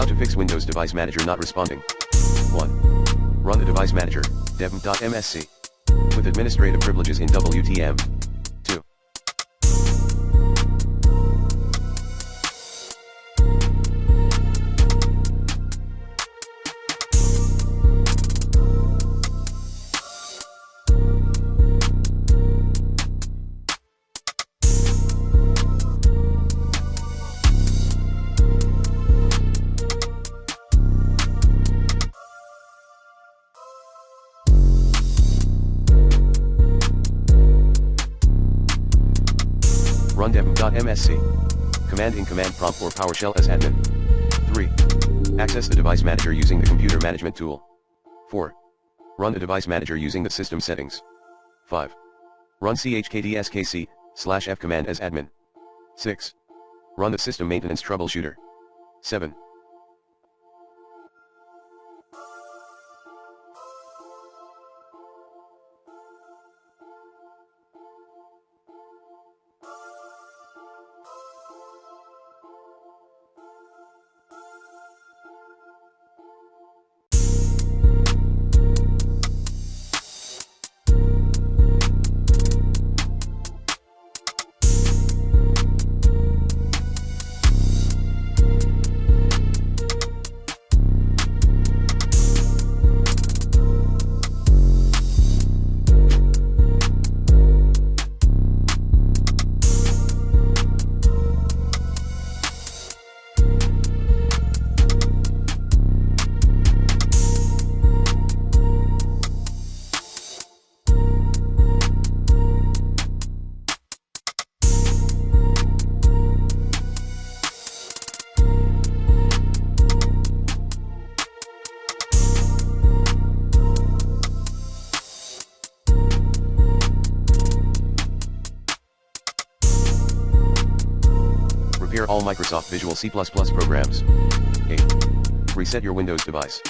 How to fix Windows Device Manager not responding. 1. Run the Device Manager, dev.msc. With administrative privileges in WTM. 2. Run dev.msc. Command in command prompt or PowerShell as admin. 3. Access the device manager using the computer management tool. 4. Run the device manager using the system settings. 5. Run chkdskc/f command as admin. 6. Run the system maintenance troubleshooter. 7. Repair all Microsoft Visual C++ programs. 8. Reset your Windows device.